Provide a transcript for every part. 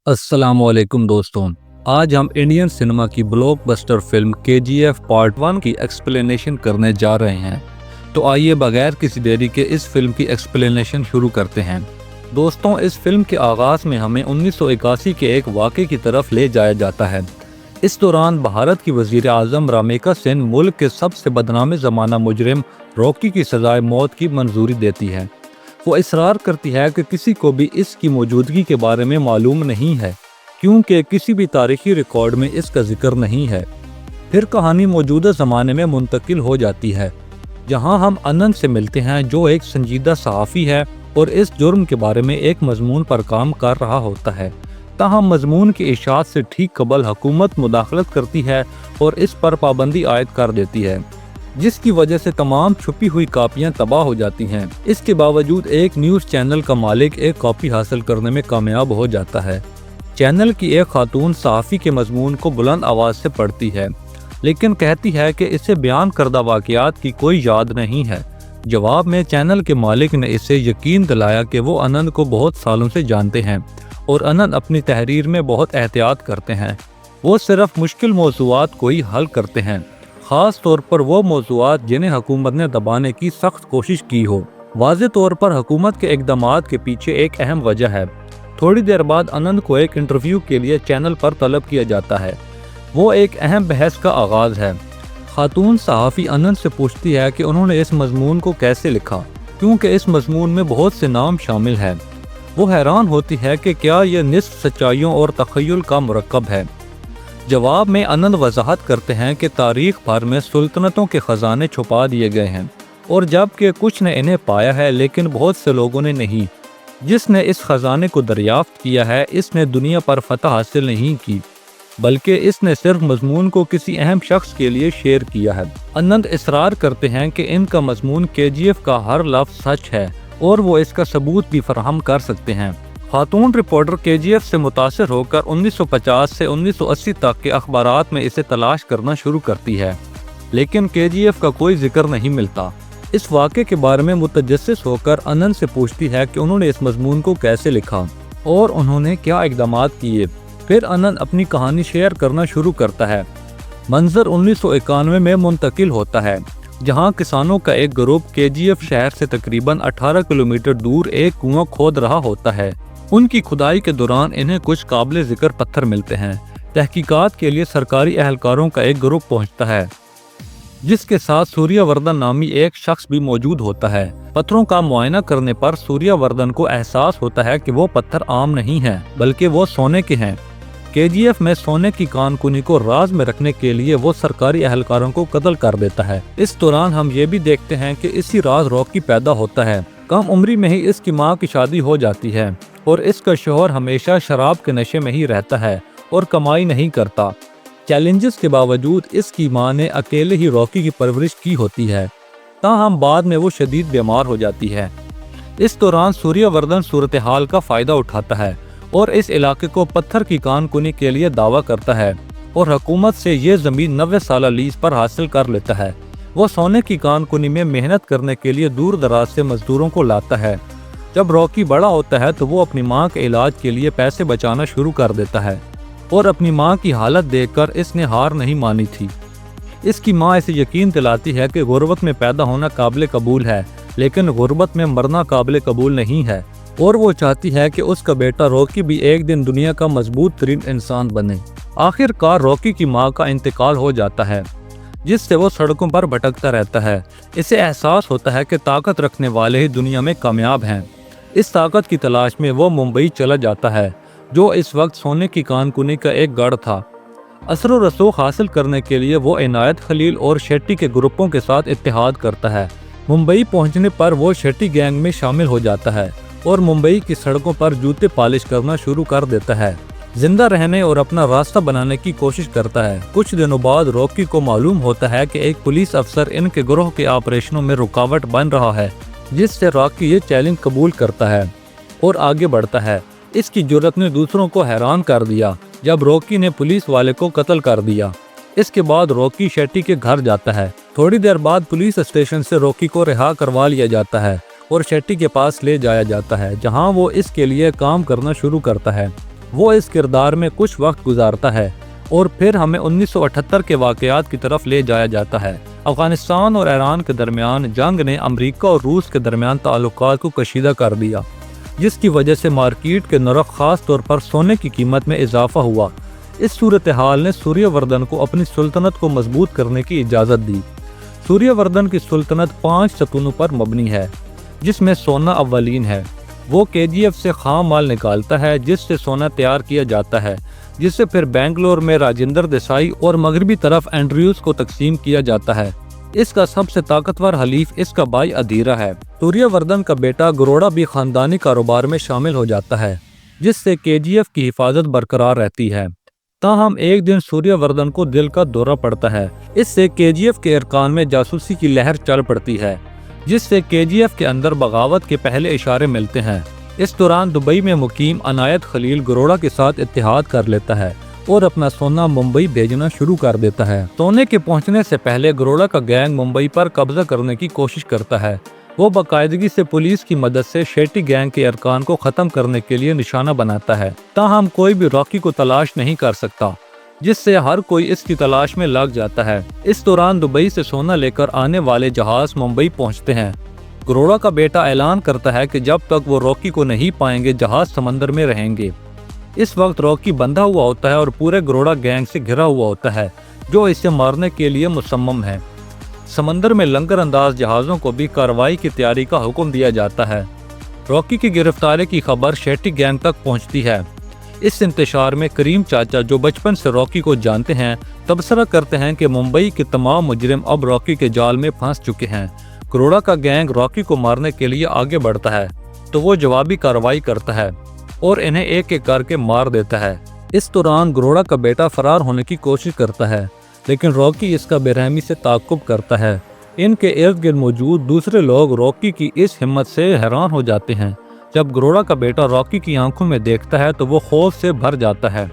अस्सलाम वालेकुम दोस्तों। आज हम इंडियन सिनेमा की ब्लॉकबस्टर फिल्म KGF पार्ट 1 की एक्सप्लेनेशन करने जा रहे हैं। तो आइए बगैर किसी देरी के इस फिल्म की एक्सप्लेनेशन शुरू करते हैं। दोस्तों, इस फिल्म के आगाज़ में हमें 1981 के एक वाक़े की तरफ ले जाया जाता है। इस दौरान भारत की वज़ीर आज़म रामेका सेन मुल्क के सबसे बदनाम ज़माना मुजरिम रॉकी की सज़ाए मौत की मंजूरी देती है। वो इसरार करती है कि किसी को भी इसकी मौजूदगी के बारे में मालूम नहीं है, क्योंकि किसी भी तारीखी रिकॉर्ड में इसका जिक्र नहीं है। फिर कहानी मौजूदा ज़माने में मुंतकिल हो जाती है, जहां हम अनंत से मिलते हैं, जो एक संजीदा सहाफ़ी है और इस जुर्म के बारे में एक मजमून पर काम कर रहा होता है। ताहम मजमून की इशाअत से ठीक कबल हुकूमत मुदाखलत करती है और इस पर पाबंदी आयद कर देती है, जिसकी वजह से तमाम छुपी हुई कापियां तबाह हो जाती हैं। इसके बावजूद एक न्यूज़ चैनल का मालिक एक कॉपी हासिल करने में कामयाब हो जाता है। चैनल की एक खातून सहाफ़ी के मजमून को बुलंद आवाज़ से पढ़ती है, लेकिन कहती है कि इसे बयान करदा वाक़यात की कोई याद नहीं है। जवाब में चैनल के मालिक ने इसे यकीन दिलाया कि वो अनंत को बहुत सालों से जानते हैं और अनंत अपनी तहरीर में बहुत एहतियात करते हैं। वो सिर्फ मुश्किल मौज़ूआत को ही हल करते हैं, ख़ास तौर पर वो मौज़ूआत जिन्हें हुकूमत ने दबाने की सख्त कोशिश की हो। वाज़े तौर पर हुकूमत के इक़दामात के पीछे एक अहम वजह है। थोड़ी देर बाद अनंत को एक इंटरव्यू के लिए चैनल पर तलब किया जाता है। वो एक अहम बहस का आगाज़ है। खातून सहाफ़ी अनंत से पूछती है कि उन्होंने इस मजमून को कैसे लिखा, क्योंकि इस मजमून में बहुत से नाम शामिल हैं। वो हैरान होती है कि क्या यह निस्फ सच्चाइयों और तख़य्युल का मुरक्कब है। जवाब में अनंत वजाहत करते हैं कि तारीख़ भर में सुल्तनतों के ख़जाने छुपा दिए गए हैं, और जबकि कुछ ने इन्हें पाया है लेकिन बहुत से लोगों ने नहीं। जिसने इस ख़जाने को दरियाफ्त किया है, इसने दुनिया पर फतह हासिल नहीं की, बल्कि इसने सिर्फ मजमून को किसी अहम शख्स के लिए शेयर किया है। अनंत इसरार करते हैं कि इनका मजमून KGF का हर लफ्ज़ सच है और वो इसका सबूत भी फराहम कर सकते हैं। खातून रिपोर्टर KGF से मुतासिर होकर 1950 से 1980 तक के अखबारात में इसे तलाश करना शुरू करती है, लेकिन KGF का कोई जिक्र नहीं मिलता। इस वाक़े के बारे में मुतजस्सिस होकर अनंत से पूछती है कि उन्होंने इस मजमून को कैसे लिखा और उन्होंने क्या इक़दामात किए। फिर अनंत अपनी कहानी शेयर करना शुरू करता है। मंजर 1991 में मुंतकिल होता है, जहां किसानों का एक ग्रुप KGF शहर से तकरीबन 18 किलोमीटर दूर एक कुआं खोद रहा होता है। उनकी खुदाई के दौरान इन्हें कुछ काबिल ज़िक्र पत्थर मिलते हैं। तहकीकात के लिए सरकारी अहलकारों का एक ग्रुप पहुंचता है, जिसके साथ सूर्यवर्धन नामी एक शख्स भी मौजूद होता है। पत्थरों का मुआयना करने पर सूर्यवर्धन को एहसास होता है कि वो पत्थर आम नहीं हैं, बल्कि वो सोने के हैं। KGF में सोने की कानकुनी को राज में रखने के लिए वो सरकारी अहलकारों को कत्ल कर देता है। इस दौरान हम ये भी देखते हैं कि इसी राज रॉकी पैदा होता है। कम उम्री में ही इसकी माँ की शादी हो जाती है और इसका शौहर हमेशा शराब के नशे में ही रहता है और कमाई नहीं करता। चैलेंजेस के बावजूद इसकी माँ ने अकेले ही रॉकी की परवरिश की होती है, ताहम बाद में वो शदीद बीमार हो जाती है। इस दौरान सूर्यवर्धन सूरत हाल का फ़ायदा उठाता है और इस इलाके को पत्थर की कानकुनी के लिए दावा करता है और हुकूमत से ये ज़मीन 90 साल लीज पर हासिल कर लेता है। वो सोने की कानकुनी में मेहनत करने के लिए दूर दराज से मजदूरों को लाता है। जब रॉकी बड़ा होता है तो वो अपनी माँ के इलाज के लिए पैसे बचाना शुरू कर देता है, और अपनी माँ की हालत देखकर इसने हार नहीं मानी थी। इसकी माँ इसे यकीन दिलाती है कि गुर्बत में पैदा होना काबिल कबूल है, लेकिन गुर्बत में मरना काबिल कबूल नहीं है, और वो चाहती है कि उसका बेटा रॉकी भी एक दिन दुनिया का मजबूत तरीन इंसान बने। आखिरकार रॉकी की माँ का इंतकाल हो जाता है, जिससे वो सड़कों पर भटकता रहता है। इसे एहसास होता है कि ताकत रखने वाले ही दुनिया में कामयाब हैं। इस ताकत की तलाश में वो मुंबई चला जाता है, जो इस वक्त सोने की कानकुनी का एक गढ़ था। असर व रसूख हासिल करने के लिए वो इनायत खलील और शेट्टी के ग्रुपों के साथ इत्तेहाद करता है। मुंबई पहुंचने पर वो शेट्टी गैंग में शामिल हो जाता है और मुंबई की सड़कों पर जूते पॉलिश करना शुरू कर देता है। जिंदा रहने और अपना रास्ता बनाने की कोशिश करता है। कुछ दिनों बाद रॉकी को मालूम होता है कि एक पुलिस अफसर इनके ग्रोह के ऑपरेशनों में रुकावट बन रहा है, जिससे रॉकी ये चैलेंज कबूल करता है और आगे बढ़ता है। इसकी जुर्रत ने दूसरों को हैरान कर दिया जब रॉकी ने पुलिस वाले को कत्ल कर दिया। इसके बाद रॉकी शेट्टी के घर जाता है। थोड़ी देर बाद पुलिस स्टेशन से रॉकी को रिहा करवा लिया जाता है और शेट्टी के पास ले जाया जाता है, जहां वो इसके लिए काम करना शुरू करता है। وہ اس کردار میں کچھ وقت گزارتا ہے اور پھر ہمیں 1978 کے واقعات کی طرف لے جایا جاتا ہے۔ افغانستان اور ایران کے درمیان جنگ نے امریکہ اور روس کے درمیان تعلقات کو کشیدہ کر دیا، جس کی وجہ سے مارکیٹ کے نرخ خاص طور پر سونے کی قیمت میں اضافہ ہوا۔ اس صورتحال نے سوریہ وردھن کو اپنی سلطنت کو مضبوط کرنے کی اجازت دی۔ سوریہ وردھن کی سلطنت 5 ستونوں پر مبنی ہے، جس میں سونا اولین ہے۔ وہ KGF سے خام مال نکالتا ہے جس سے سونا تیار کیا جاتا ہے، جسے پھر بنگلور میں راجندر دیسائی اور مغربی طرف اینڈریوز کو تقسیم کیا جاتا ہے۔ اس کا سب سے طاقتور حلیف اس کا بھائی ادھیرا ہے۔ سوریہ وردھن کا بیٹا گروڑا بھی خاندانی کاروبار میں شامل ہو جاتا ہے، جس سے KGF کی حفاظت برقرار رہتی ہے۔ تاہم ایک دن سوریہ وردھن کو دل کا دورہ پڑتا ہے۔ اس سے KGF کے ارکان میں جاسوسی کی لہر چل پڑتی ہے، جس سے KGF کے اندر بغاوت کے پہلے اشارے ملتے ہیں۔ اس دوران دبئی میں مقیم عنایت خلیل گروڑا کے ساتھ اتحاد کر لیتا ہے اور اپنا سونا ممبئی بھیجنا شروع کر دیتا ہے۔ سونے کے پہنچنے سے پہلے گروڑا کا گینگ ممبئی پر قبضہ کرنے کی کوشش کرتا ہے۔ وہ باقاعدگی سے پولیس کی مدد سے شیٹی گینگ کے ارکان کو ختم کرنے کے لیے نشانہ بناتا ہے، تاہم کوئی بھی راکی کو تلاش نہیں کر سکتا، جس سے ہر کوئی اس کی تلاش میں لگ جاتا ہے۔ اس دوران دبئی سے سونا لے کر آنے والے جہاز ممبئی پہنچتے ہیں۔ گروڑا کا بیٹا اعلان کرتا ہے کہ جب تک وہ راکی کو نہیں پائیں گے جہاز سمندر میں رہیں گے۔ اس وقت راکی بندھا ہوا ہوتا ہے اور پورے گروڑا گینگ سے گھرا ہوا ہوتا ہے، جو اسے مارنے کے لیے مصمم ہے۔ سمندر میں لنگر انداز جہازوں کو بھی کارروائی کی تیاری کا حکم دیا جاتا ہے۔ راکی کی گرفتاری کی خبر شیٹی گینگ تک پہنچتی ہے۔ اس انتشار میں کریم چاچا، جو بچپن سے راکی کو جانتے ہیں، تبصرہ کرتے ہیں کہ ممبئی کے تمام مجرم اب راکی کے جال میں پھنس چکے ہیں۔ گروڑا کا گینگ راکی کو مارنے کے لیے آگے بڑھتا ہے تو وہ جوابی کارروائی کرتا ہے اور انہیں ایک ایک کر کے مار دیتا ہے۔ اس دوران گروڑا کا بیٹا فرار ہونے کی کوشش کرتا ہے، لیکن راکی اس کا بے رحمی سے تعاقب کرتا ہے۔ ان کے ارد گرد موجود دوسرے لوگ راکی کی اس ہمت سے حیران ہو جاتے ہیں۔ جب گروڑا کا بیٹا راکی کی آنکھوں میں دیکھتا ہے تو وہ خوف سے بھر جاتا ہے۔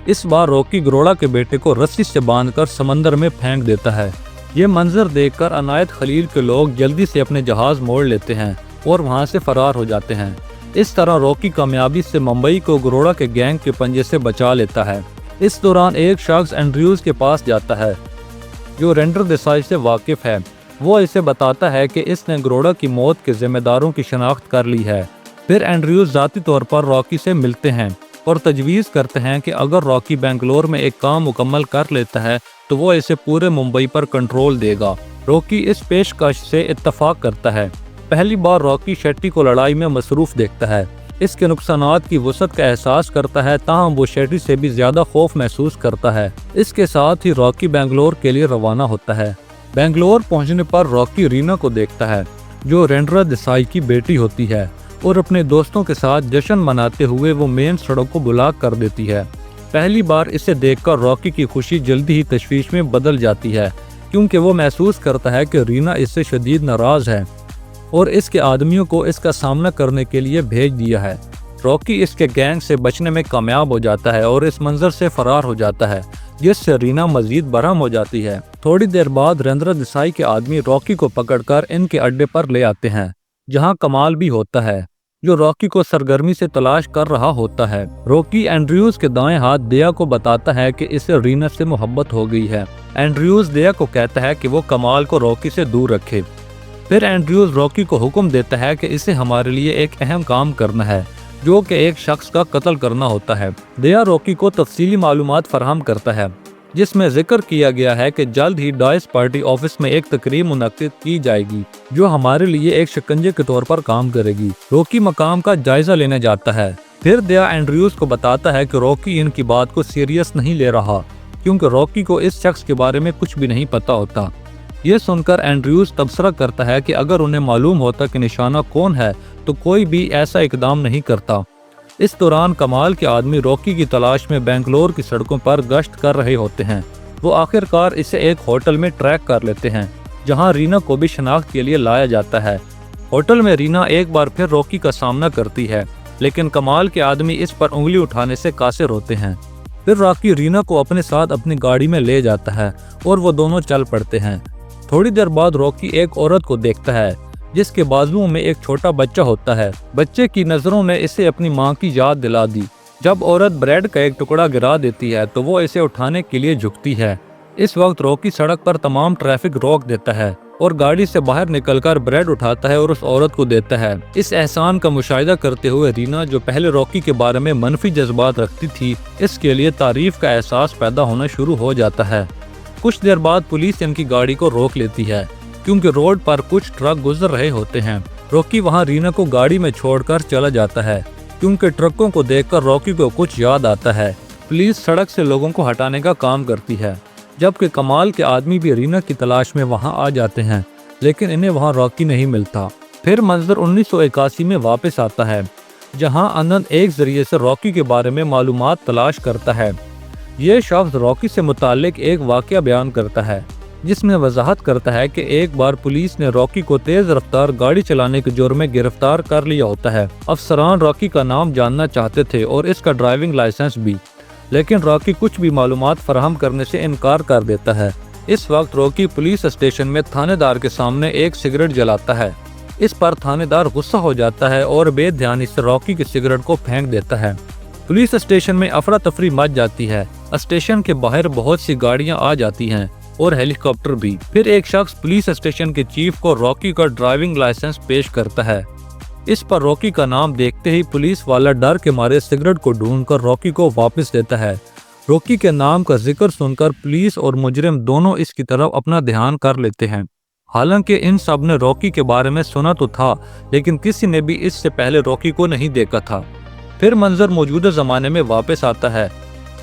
اس بار راکی گروڑا کے بیٹے کو رسی سے باندھ کر سمندر میں پھینک دیتا ہے۔ یہ منظر دیکھ کر عنایت خلیل کے لوگ جلدی سے اپنے جہاز موڑ لیتے ہیں اور وہاں سے فرار ہو جاتے ہیں۔ اس طرح راکی کامیابی سے ممبئی کو گروڑا کے گینگ کے پنجے سے بچا لیتا ہے۔ اس دوران ایک شخص اینڈریوز کے پاس جاتا ہے، جو رینڈر دیسائی سے واقف ہے۔ وہ اسے بتاتا ہے کہ اس نے گروڑا کی موت کے ذمہ داروں کی شناخت کر لی ہے۔ پھر اینڈریوز ذاتی طور پر راکی سے ملتے ہیں اور تجویز کرتے ہیں کہ اگر راکی بنگلور میں ایک کام مکمل کر لیتا ہے تو وہ اسے پورے ممبئی پر کنٹرول دے گا۔ راکی اس پیشکش سے اتفاق کرتا ہے۔ پہلی بار راکی شیٹی کو لڑائی میں مصروف دیکھتا ہے، اس کے نقصانات کی وسعت کا احساس کرتا ہے، تاہم وہ شیٹی سے بھی زیادہ خوف محسوس کرتا ہے۔ اس کے ساتھ ہی راکی بنگلور کے لیے روانہ ہوتا ہے۔ بنگلور پہنچنے پر راکی رینا کو دیکھتا ہے، جو رینڈر دیسائی کی بیٹی ہوتی ہے، اور اپنے دوستوں کے ساتھ جشن مناتے ہوئے وہ مین سڑک کو بلاک کر دیتی ہے۔ پہلی بار اسے دیکھ کر راکی کی خوشی جلدی ہی تشویش میں بدل جاتی ہے، کیونکہ وہ محسوس کرتا ہے کہ رینا اس سے شدید ناراض ہے اور اس کے آدمیوں کو اس کا سامنا کرنے کے لیے بھیج دیا ہے۔ راکی اس کے گینگ سے بچنے میں کامیاب ہو جاتا ہے اور اس منظر سے فرار ہو جاتا ہے، جس سے رینا مزید برہم ہو جاتی ہے۔ تھوڑی دیر بعد رینڈر دیسائی کے آدمی راکی کو پکڑ کر ان کے اڈے پر لے آتے ہیں، جہاں کمال بھی ہوتا ہے، جو راکی کو سرگرمی سے تلاش کر رہا ہوتا ہے۔ راکی اینڈریوز کے دائیں ہاتھ دیا کو بتاتا ہے کہ اسے رینا سے محبت ہو گئی ہے۔ اینڈریوز دیا کو کہتا ہے کہ وہ کمال کو راکی سے دور رکھے۔ پھر اینڈریوز راکی کو حکم دیتا ہے کہ اسے ہمارے لیے ایک اہم کام کرنا ہے، جو کہ ایک شخص کا قتل کرنا ہوتا ہے۔ دیا راکی کو تفصیلی معلومات فراہم کرتا ہے، جس میں ذکر کیا گیا ہے کہ جلد ہی ڈائس پارٹی آفس میں ایک تقریب منعقد کی جائے گی، جو ہمارے لیے ایک شکنجے کے طور پر کام کرے گی۔ راکی مقام کا جائزہ لینے جاتا ہے۔ پھر دیا اینڈریوز کو بتاتا ہے کہ راکی ان کی بات کو سیریس نہیں لے رہا، کیونکہ راکی کو اس شخص کے بارے میں کچھ بھی نہیں پتا ہوتا۔ یہ سن کر اینڈریوز تبصرہ کرتا ہے کہ اگر انہیں معلوم ہوتا کہ نشانہ کون ہے تو کوئی بھی ایسا اقدام نہیں کرتا۔ اس دوران کمال کے آدمی راکی کی تلاش میں بنگلور کی سڑکوں پر گشت کر رہے ہوتے ہیں۔ وہ آخر کار اسے ایک ہوٹل میں ٹریک کر لیتے ہیں، جہاں رینا کو بھی شناخت کے لیے لایا جاتا ہے۔ ہوٹل میں رینا ایک بار پھر راکی کا سامنا کرتی ہے، لیکن کمال کے آدمی اس پر انگلی اٹھانے سے قاصر ہوتے ہیں۔ پھر راکی رینا کو اپنے ساتھ اپنی گاڑی میں لے جاتا ہے اور وہ دونوں چل پڑتے ہیں۔ تھوڑی دیر بعد راکی ایک عورت کو دیکھتا ہے، جس کے بازوؤں میں ایک چھوٹا بچہ ہوتا ہے۔ بچے کی نظروں نے اسے اپنی ماں کی یاد دلا دی۔ जब औरत ब्रेड का एक टुकड़ा गिरा देती है तो वो इसे उठाने के लिए झुकती है। इस वक्त रॉकी सड़क पर तमाम ट्रैफिक रोक देता है और गाड़ी से बाहर निकलकर ब्रेड उठाता है और उस औरत को देता है। इस एहसान का मुशाहिदा करते हुए रीना, जो पहले रॉकी के बारे में मनफी जज्बात रखती थी, इसके लिए तारीफ का एहसास पैदा होना शुरू हो जाता है। कुछ देर बाद पुलिस इनकी गाड़ी को रोक लेती है क्योंकि रोड पर कुछ ट्रक गुजर रहे होते हैं। रॉकी वहां रीना को गाड़ी में छोड़कर चला जाता है क्योंकि ट्रकों को देखकर रॉकी को कुछ याद आता है। पुलिस सड़क से लोगों को हटाने का काम करती है, जबकि कमाल के आदमी भी रीना की तलाश में वहां आ जाते हैं, लेकिन इन्हें वहां रॉकी नहीं मिलता। फिर मंजर 1981 में वापस आता है, जहां आनंद एक जरिए से रॉकी के बारे में मालूमात तलाश करता है। ये शख्स रॉकी से मुताल्लिक एक वाकया बयान करता है, जिसमें वजाहत करता है कि एक बार पुलिस ने रॉकी को तेज रफ्तार गाड़ी चलाने के जुर्म में गिरफ्तार कर लिया होता है। अफसरान रॉकी का नाम जानना चाहते थे और इसका ड्राइविंग लाइसेंस भी, लेकिन रॉकी कुछ भी मालूमात फराहम करने से इनकार कर देता है। इस वक्त रॉकी पुलिस स्टेशन में थानेदार के सामने एक सिगरेट जलाता है। इस पर थानेदार गुस्सा हो जाता है और बेध्यानी से रॉकी की सिगरेट को फेंक देता है। पुलिस स्टेशन में अफरा तफरी मच जाती है। स्टेशन के बाहर बहुत सी गाड़ियां आ जाती हैं और हेलीकॉप्टर भी। फिर एक शख्स पुलिस स्टेशन के चीफ को रॉकी का ड्राइविंग लाइसेंस पेश करता है। इस पर रॉकी का नाम देखते ही पुलिस वाला डर के मारे सिगरेट को ढूंढकर रॉकी को वापस देता है। रॉकी के नाम का जिक्र सुनकर पुलिस और मुजरिम दोनों इसकी तरफ अपना ध्यान कर लेते हैं। हालांकि इन सब ने रॉकी के बारे में सुना तो था, लेकिन किसी ने भी इससे पहले रॉकी को नहीं देखा था। फिर मंजर मौजूदा जमाने में वापस आता है,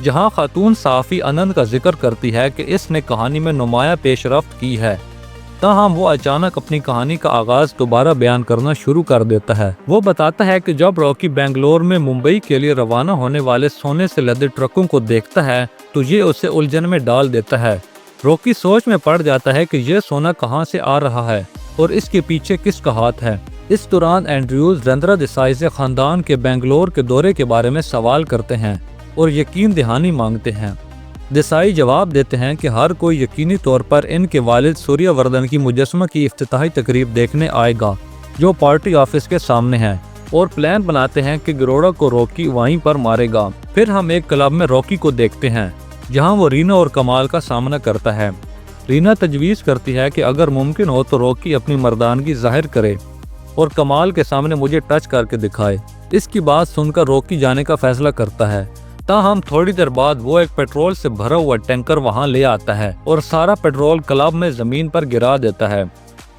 जहां खातून सहाफ़ी आनंद का जिक्र करती है कि इसने कहानी में नुमाया पेशरफ्त की है। ताहम वो अचानक अपनी कहानी का आगाज दोबारा बयान करना शुरू कर देता है। वो बताता है कि जब रॉकी बेंगलोर में मुंबई के लिए रवाना होने वाले सोने से लदे ट्रकों को देखता है तो ये उसे उलझन में डाल देता है। रॉकी सोच में पड़ जाता है कि यह सोना कहाँ से आ रहा है और इसके पीछे किसका हाथ है। इस दौरान एंड्रयूज रंद्रा देसाई से खानदान के बेंगलोर के दौरे के बारे में सवाल करते हैं और यकीन दहानी मांगते हैं। देसाई जवाब देते हैं कि हर कोई यकीनी तौर पर इनके वालिद सूर्यवर्धन की मुजस्समा की इफ्तिताही तकरीब देखने आएगा, जो पार्टी ऑफिस के सामने है, और प्लान बनाते हैं कि गरोड़ा को रॉकी वहीं पर मारेगा। फिर हम एक क्लब में रॉकी को देखते हैं, जहां वो रीना और कमाल का सामना करता है। रीना तजवीज़ करती है कि अगर मुमकिन हो तो रॉकी अपनी मर्दानगी जाहिर करे और कमाल के सामने मुझे टच करके दिखाए। इसकी बात सुनकर रॉकी जाने का फैसला करता है। ताहम थोड़ी देर बाद वो एक पेट्रोल से भरा हुआ टैंकर वहां ले आता है और सारा पेट्रोल क्लब में जमीन पर गिरा देता है।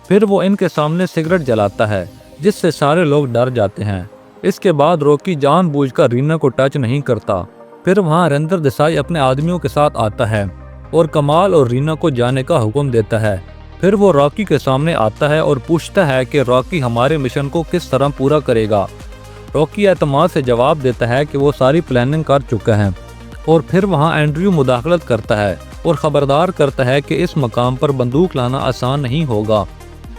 फिर वो इनके सामने सिगरेट जलाता है, जिससे सारे लोग डर जाते हैं। इसके बाद रॉकी जानबूझकर रीना को टच नहीं करता। फिर वहां रंद्र देसाई अपने आदमियों के साथ आता है और कमाल और रीना को जाने का हुक्म देता है। फिर वो रॉकी के सामने आता है और पूछता है कि रॉकी हमारे मिशन को किस तरह पूरा करेगा। रॉकी एतमाद से जवाब देता है कि वो सारी प्लानिंग कर चुका है। और फिर वहां एंड्रयू मुदाखलत करता है और खबरदार करता है कि इस मकाम पर बंदूक लाना आसान नहीं होगा,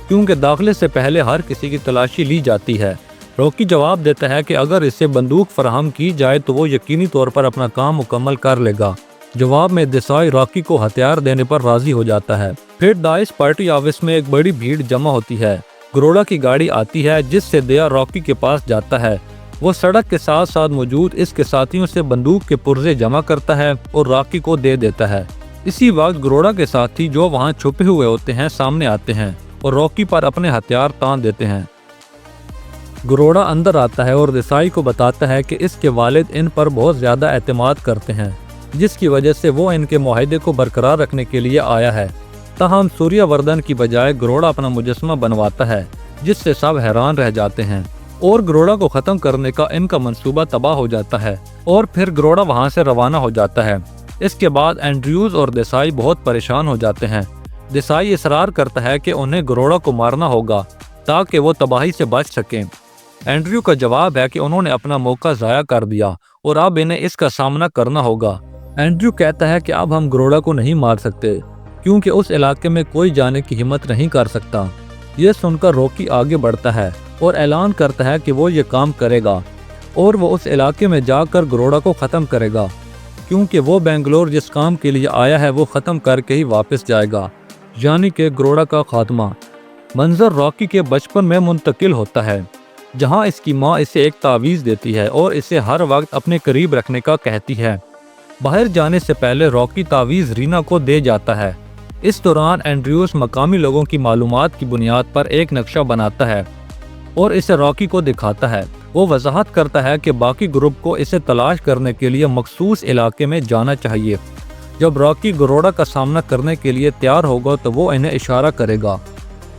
क्योंकि दाखिले से पहले हर किसी की तलाशी ली जाती है। रॉकी जवाब देता है कि अगर इसे बंदूक फराहम की जाए तो वो यकीनी तौर पर अपना काम मुकम्मल कर लेगा। जवाब में देसाई रॉकी को हथियार देने पर राजी हो जाता है। फिर डाइस पार्टी ऑफिस में एक बड़ी भीड़ जमा होती है। गरोड़ा की गाड़ी आती है, जिससे दया रॉकी के पास जाता है। वो सड़क के साथ साथ मौजूद इसके साथियों से बंदूक के पुर्जे जमा करता है और रॉकी को दे देता है। इसी वक्त गरोड़ा के साथी जो वहां छुपे हुए होते हैं सामने आते हैं और रॉकी पर अपने हथियार तान देते हैं। गरोड़ा अंदर आता है और देसाई को बताता है कि इसके वालिद इन पर बहुत ज्यादा एतमाद करते हैं, जिसकी वजह से वो इनके मुआहदे को बरकरार रखने के लिए आया है। ताहम सूर्यवर्धन की बजाय गरोड़ा अपना मुजस्समा बनवाता है, जिससे सब हैरान रह जाते हैं और गरोड़ा को खत्म करने का इनका मंसूबा तबाह हो जाता है और फिर गरोड़ा वहां से रवाना हो जाता है। इसके बाद एंड्रयूज और देसाई बहुत परेशान हो जाते हैं। देसाई इसरार करता है कि उन्हें गरोड़ा को मारना होगा ताकि वो तबाही से बच सकें। एंड्रयू का जवाब है कि उन्होंने अपना मौका ज़ाया कर दिया और अब इन्हें इसका सामना करना होगा। एंड्रयू कहता है कि अब हम गरोड़ा को नहीं मार सकते, क्योंकि उस इलाके में कोई जाने की हिम्मत नहीं कर सकता। ये सुनकर रॉकी आगे बढ़ता है और ऐलान करता है कि वो ये काम करेगा और वो उस इलाके में जाकर गरोड़ा को ख़त्म करेगा, क्योंकि वो बेंगलोर जिस काम के लिए आया है वो ख़त्म करके ही वापस जाएगा, यानी कि गरोड़ा का खात्मा। मंजर रॉकी के बचपन में मुंतकिल होता है। जहां इसकी माँ इसे एक तावीज़ देती है और इसे हर वक्त अपने करीब रखने का कहती है। बाहर जाने से पहले रॉकी तावीज़ रीना को दे जाता है। इस दौरान एंड्रयूज मकामी लोगों की मालूमात की बुनियाद पर एक नक्शा बनाता है और इसे रॉकी को दिखाता है। वो वजाहत करता है कि बाकी ग्रुप को इसे तलाश करने के लिए मखसूस इलाके में जाना चाहिए। जब रॉकी गरोड़ा का सामना करने के लिए तैयार होगा तो वो इन्हें इशारा करेगा।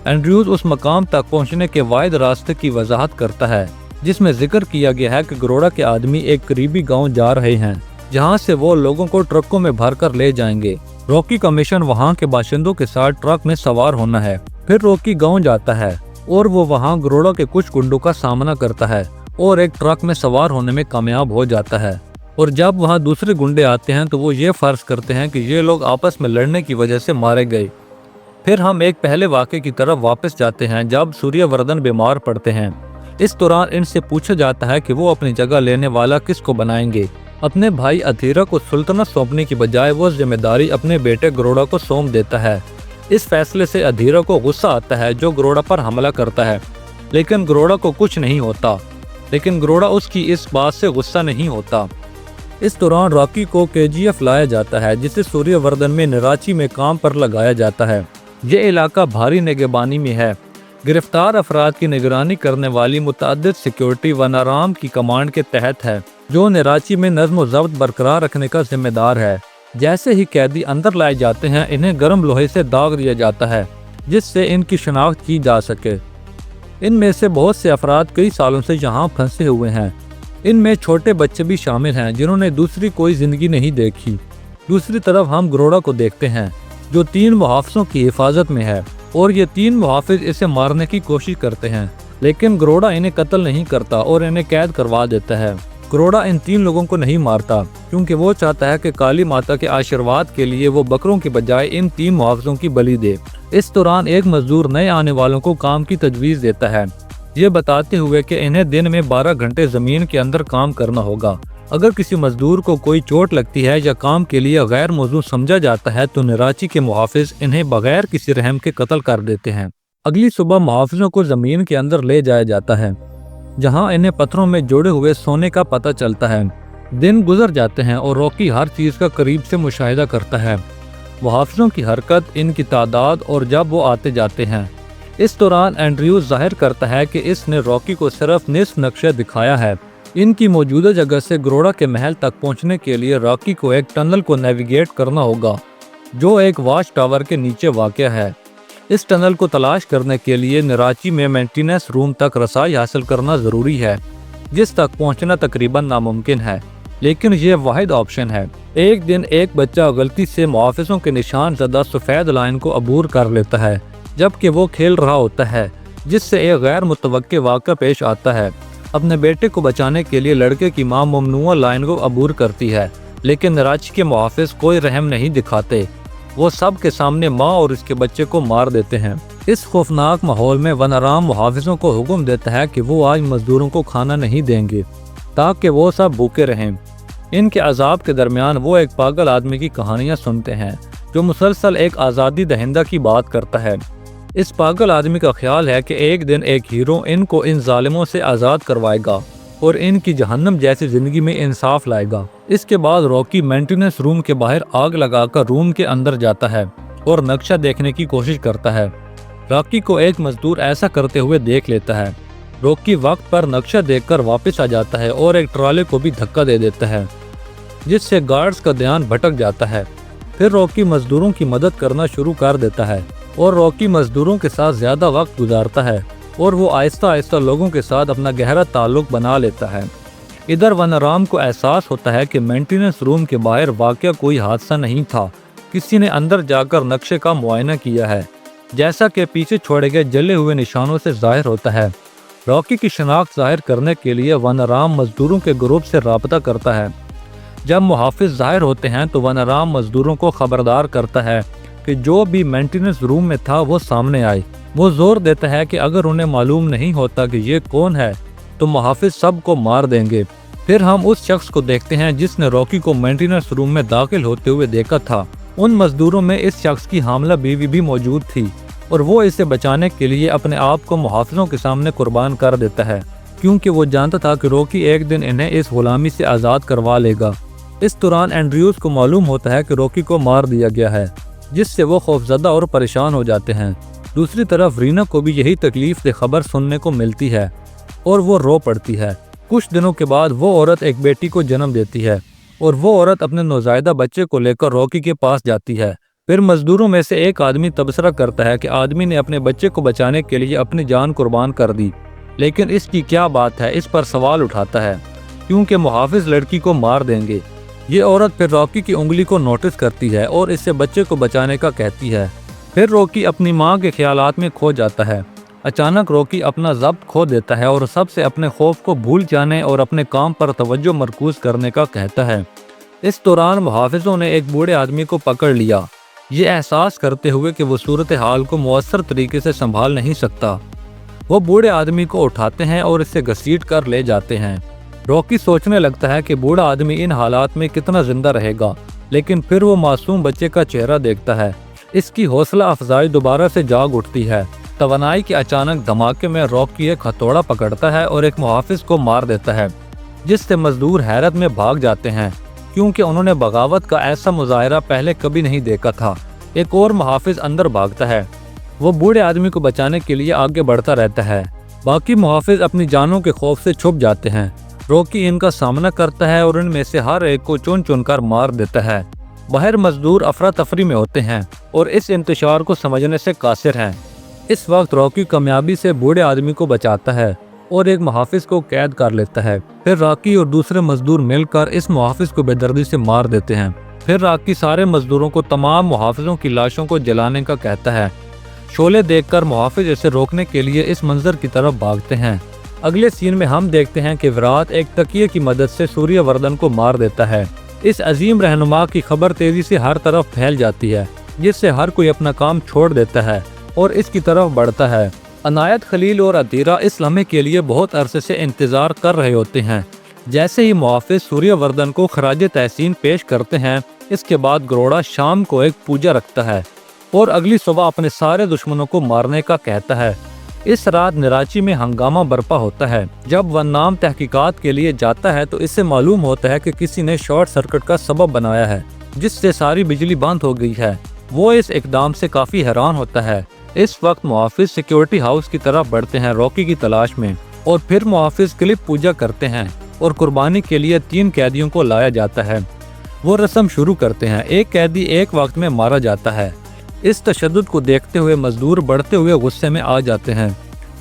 एंड्रयूज उस मकाम तक पहुंचने के वाहिद रास्ते की वजाहत करता है, जिसमें जिक्र किया गया है कि गरोड़ा के आदमी एक करीबी गांव जा रहे हैं, जहां से वो लोगों को ट्रकों में भरकर ले जाएंगे। रॉकी का मिशन वहां के बाशिंदों के साथ ट्रक में सवार होना है। फिर रॉकी गांव जाता है और वो वहां गरोड़ा के कुछ गुंडों का सामना करता है और एक ट्रक में सवार होने में कामयाब हो जाता है। और जब वहां दूसरे गुंडे आते हैं तो वो ये फर्ज करते हैं कि ये लोग आपस में लड़ने की वजह से मारे गए। फिर हम एक पहले वाक़े की तरफ वापस जाते हैं जब सूर्यवर्धन बीमार पड़ते हैं। इस दौरान इनसे पूछा जाता है कि वो अपनी जगह लेने वाला किसको बनाएंगे। अपने भाई अधीरा को सुल्तानत सौंपने की बजाय वो जिम्मेदारी अपने बेटे गरोड़ा को सौंप देता है। इस फैसले से अधीरा को गुस्सा आता है, जो गरोड़ा पर हमला करता है, लेकिन गरोड़ा को कुछ नहीं होता। लेकिन गरोड़ा उसकी इस बात से गुस्सा नहीं होता। इस दौरान रॉकी को केजीएफ लाया जाता है, जिसे सूर्यवर्धन में निराची में काम पर लगाया जाता है। ये इलाका भारी निगरानी में है। गिरफ्तार अफराद की निगरानी करने वाली मुतअद्दिद सिक्योरिटी वनाराम की कमांड के तहत है, जो निराची में नज़्म व ज़ब्त बरकरार रखने का जिम्मेदार है। जैसे ही कैदी अंदर लाए जाते हैं, इन्हें गर्म लोहे से दाग दिया जाता है, जिससे इनकी शनाख्त की जा सके। इनमें से बहुत से अफराद कई सालों से यहाँ फंसे हुए हैं। इनमें छोटे बच्चे भी शामिल हैं, जिन्होंने दूसरी कोई जिंदगी नहीं देखी। दूसरी तरफ हम गरोड़ा को देखते हैं, जो 3 मुहाफिजों की हिफाजत में है, और ये 3 मुहाफिज इसे मारने की कोशिश करते हैं, लेकिन गरोड़ा इन्हें कत्ल नहीं करता और इन्हें कैद करवा देता है। गरोड़ा इन 3 लोगों को नहीं मारता, क्योंकि वो चाहता है कि काली माता के आशीर्वाद के लिए वो बकरों की बजाय इन 3 मुहाफिजों की बलि दे। इस दौरान एक मजदूर नए आने वालों को काम की तजवीज़ देता है, ये बताते हुए कि इन्हें दिन में 12 घंटे ज़मीन के अंदर काम करना होगा। अगर किसी मजदूर को कोई चोट लगती है या काम के लिए गैर मौजूद समझा जाता है तो निराची के मुहाफिज इन्हें बगैर किसी रहम के कत्ल कर देते हैं। अगली सुबह मुहाफिजों को ज़मीन के अंदर ले जाया जाता है, जहां इन्हें पत्थरों में जोड़े हुए सोने का पता चलता है। दिन गुजर जाते हैं और रॉकी हर चीज़ का करीब से मुशाहिदा करता है, मुहाफिजों की हरकत, इनकी तादाद और जब वो आते जाते हैं। इस दौरान एंड्रयूज जाहिर करता है कि इसने रॉकी को सिर्फ निस्फ नक्शा दिखाया है। इनकी मौजूदा जगह से गरोड़ा के महल तक पहुंचने के लिए रॉकी को एक टनल को नेविगेट करना होगा, जो एक वॉच टावर के नीचे वाक़या है। इस टनल को तलाश करने के लिए निराची में मेंटेनेंस रूम तक रसाई हासिल करना ज़रूरी है, जिस तक पहुंचना तकरीबन नामुमकिन है, लेकिन ये वाहिद ऑप्शन है। एक दिन एक बच्चा गलती से मुहाफिजों के निशान ज़दा सफ़ेद लाइन को अबूर कर लेता है, जबकि वो खेल रहा होता है, जिससे एक गैर मुतवक्के वाक़या पेश आता है। अपने बेटे को बचाने के लिए लड़के की मां ममनुआ लाइन को अबूर करती है, लेकिन निराची के मुहाफिज कोई रहम नहीं दिखाते। वो सब के सामने मां और उसके बच्चे को मार देते हैं। इस खौफनाक माहौल में वनाराम मुहाफिजों को हुक्म देता है कि वो आज मजदूरों को खाना नहीं देंगे, ताकि वो सब भूखे रहें। इनके अजाब के दरमियान वो एक पागल आदमी की कहानियाँ सुनते हैं, जो मुसलसल एक आज़ादी दहिंदा की बात करता है। इस पागल आदमी का ख्याल है कि एक दिन एक हीरो इनको इन जालिमों से आज़ाद करवाएगा और इनकी जहन्नम जैसी ज़िंदगी में इंसाफ लाएगा। इसके बाद रॉकी मेंटेनेंस रूम के बाहर आग लगाकर रूम के अंदर जाता है और नक्शा देखने की कोशिश करता है। रॉकी को एक मजदूर ऐसा करते हुए देख लेता है। रॉकी वक्त पर नक्शा देखकर वापस आ जाता है और एक ट्राले को भी धक्का दे देता है, जिससे गार्ड्स का ध्यान भटक जाता है। फिर रॉकी मजदूरों की मदद करना शुरू कर देता है और रॉकी मजदूरों के साथ ज़्यादा वक्त गुजारता है और वो आहिस्ता आहिस्ता लोगों के साथ अपना गहरा ताल्लुक बना लेता है। इधर वनाराम को एहसास होता है कि मेंटेनेंस रूम के बाहर वाक़या कोई हादसा नहीं था, किसी ने अंदर जाकर नक्शे का मुआयना किया है, जैसा कि पीछे छोड़े गए जले हुए निशानों से जाहिर होता है। रॉकी की शनाख्त जाहिर करने के लिए वनाराम मजदूरों के ग्रुप से राब्ता करता है। जब मुहाफिज जाहिर होते हैं तो वनाराम मजदूरों को खबरदार करता है कि जो भी मेंटेनेंस रूम में था वो सामने आए। वो जोर देता है कि अगर उन्हें मालूम नहीं होता कि ये कौन है तो मुहाफिज सबको मार देंगे। फिर हम उस शख्स को देखते हैं जिसने रॉकी को मेंटेनेंस रूम में दाखिल होते हुए देखा था। उन मजदूरों में इस शख्स की हामला बीवी भी मौजूद थी और वो इसे बचाने के लिए अपने आप को मुहाफिजों के सामने कुर्बान कर देता है। क्योंकि वो जानता था कि रॉकी एक दिन इन्हें इस गुलामी से आज़ाद करवा लेगा। इस दौरान एंड्रयूज को मालूम होता है कि रॉकी को मार दिया गया है, जिससे वो खौफजदा और परेशान हो जाते हैं। दूसरी तरफ रीना को भी यही तकलीफ से खबर सुनने को मिलती है और वो रो पड़ती है। कुछ दिनों के बाद वो औरत एक बेटी को जन्म देती है और वो औरत अपने नौज़ायदा बच्चे को लेकर रॉकी के पास जाती है। फिर मजदूरों में से एक आदमी तबसरा करता है कि आदमी ने अपने बच्चे को बचाने के लिए अपनी जान कुर्बान कर दी, लेकिन इसकी क्या बात है, इस पर सवाल उठाता है क्योंकि मुहाफिज लड़की को मार देंगे। ये औरत फिर रॉकी की उंगली को नोटिस करती है और इससे बच्चे को बचाने का कहती है। फिर रॉकी अपनी माँ के ख्यालात में खो जाता है। अचानक रॉकी अपना ज़ब्त खो देता है और सबसे अपने खौफ को भूल जाने और अपने काम पर तवज्जो मरकूज करने का कहता है। इस दौरान मुहाफिजों ने एक बूढ़े आदमी को पकड़ लिया, ये एहसास करते हुए कि वो सूरत हाल को मुअस्सर तरीके से संभाल नहीं सकता। वो बूढ़े आदमी को उठाते हैं और इसे घसीट कर ले जाते हैं। रॉकी सोचने लगता है कि बूढ़ा आदमी इन हालात में कितना जिंदा रहेगा, लेकिन फिर वो मासूम बच्चे का चेहरा देखता है। इसकी हौसला अफजाई दोबारा से जाग उठती है। तवानाई के अचानक धमाके में रॉकी एक हथौड़ा पकड़ता है और एक मुहाफिज को मार देता है, जिससे मजदूर हैरत में भाग जाते हैं क्योंकि उन्होंने बगावत का ऐसा मुजाहरा पहले कभी नहीं देखा था। एक और मुहाफिज अंदर भागता है, वो बूढ़े आदमी को बचाने के लिए आगे बढ़ता रहता है। बाकी मुहाफिज अपनी जानों के खौफ से छुप जाते हैं। रॉकी इनका सामना करता है और इनमें से हर एक को चुन चुन कर मार देता है। बाहर मजदूर अफरा तफरी में होते हैं और इस इंतशार को समझने से कासिर हैं। इस वक्त रॉकी कामयाबी से बूढ़े आदमी को बचाता है और एक मुहाफिज को कैद कर लेता है। फिर रॉकी और दूसरे मजदूर मिलकर इस मुहाफिज को बेदर्दी से मार देते हैं। फिर रॉकी सारे मजदूरों को तमाम मुहाफिजों की लाशों को जलाने का कहता है। शोले देखकर मुहाफिज इसे रोकने के लिए इस मंजर की तरफ भागते हैं। अगले सीन में हम देखते हैं कि विराट एक तकिए की मदद से सूर्यवर्धन को मार देता है। इस अजीम रहनुमा की खबर तेजी से हर तरफ फैल जाती है, जिससे हर कोई अपना काम छोड़ देता है और इसकी तरफ बढ़ता है। अनायत, खलील और अतीरा इस लम्हे के लिए बहुत अरसे से इंतजार कर रहे होते हैं। जैसे ही मुहाफिज सूर्यवर्धन को खराज तहसीन पेश करते हैं, इसके बाद गरोड़ा शाम को एक पूजा रखता है और अगली सुबह अपने सारे दुश्मनों को मारने का कहता है। इस रात निराची में हंगामा बरपा होता है। जब वन्नाम तहकीकात के लिए जाता है तो इससे मालूम होता है कि किसी ने शॉर्ट सर्किट का सबब बनाया है, जिससे सारी बिजली बंद हो गई है। वो इस इकदाम से काफी हैरान होता है। इस वक्त मुहाफिज सिक्योरिटी हाउस की तरफ बढ़ते हैं रॉकी की तलाश में, और फिर मुहाफिज क्लिप पूजा करते हैं और कुर्बानी के लिए 3 कैदियों को लाया जाता है। वो रस्म शुरू करते हैं। एक कैदी एक वक्त में मारा जाता है। इस तशद्दुद को देखते हुए मजदूर बढ़ते हुए गुस्से में आ जाते हैं।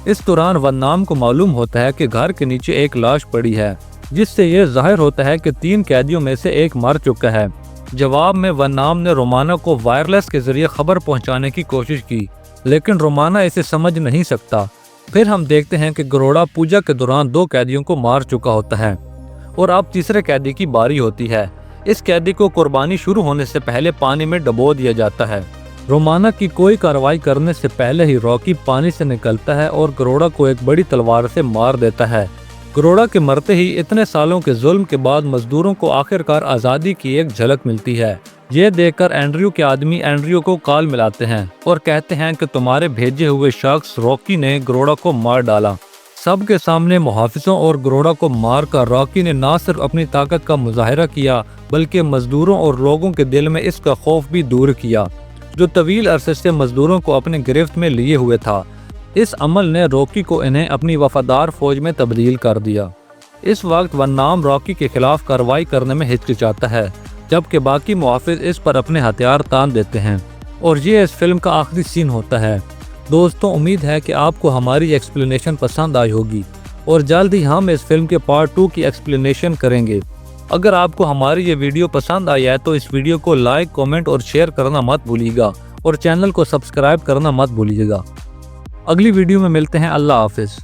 इस दौरान वन्नाम को मालूम होता है कि घर के नीचे एक लाश पड़ी है, जिससे ये जाहिर होता है कि 3 कैदियों में से एक मर चुका है। जवाब में वन्नाम ने रोमाना को वायरलेस के जरिए खबर पहुंचाने की कोशिश की, लेकिन रोमाना इसे समझ नहीं सकता। फिर हम देखते हैं कि गरोड़ा पूजा के दौरान 2 कैदियों को मार चुका होता है और अब तीसरे कैदी की बारी होती है। इस कैदी को कुर्बानी शुरू होने से पहले पानी में डबो दिया जाता है। रोमाना की कोई कार्रवाई करने से पहले ही रॉकी पानी से निकलता है और गरोड़ा को एक बड़ी तलवार से मार देता है। गरोड़ा के मरते ही इतने सालों के जुल्म के बाद मजदूरों को आखिरकार आज़ादी की एक झलक मिलती है। ये देखकर एंड्रयू के आदमी एंड्रयू को कॉल मिलाते हैं और कहते हैं कि तुम्हारे भेजे हुए शख्स रॉकी ने गरोड़ा को मार डाला। सबके सामने मुहाफिजों और गरोड़ा को मारकर रॉकी ने न सिर्फ अपनी ताकत का मुजाहिरा किया, बल्कि मजदूरों और लोगों के दिल में इसका खौफ भी दूर किया, जो तवील अरसे से मजदूरों को अपने गिरफ्त में लिए हुए था। इस अमल ने रॉकी को इन्हें अपनी वफादार फौज में तब्दील कर दिया। इस वक्त वन्नाम रॉकी के खिलाफ कार्रवाई करने में हिचकिचाता है, जबकि बाकी मुहाफिज इस पर अपने हथियार तान देते हैं और ये इस फिल्म का आखिरी सीन होता है। दोस्तों, उम्मीद है कि आपको हमारी एक्सप्लेनेशन पसंद आई होगी और जल्द ही हम इस फिल्म के पार्ट 2 की एक्सप्लेनेशन करेंगे। अगर आपको हमारी ये वीडियो पसंद आई है तो इस वीडियो को लाइक, कमेंट और शेयर करना मत भूलिएगा और चैनल को सब्सक्राइब करना मत भूलिएगा। अगली वीडियो में मिलते हैं। अल्लाह हाफिज़।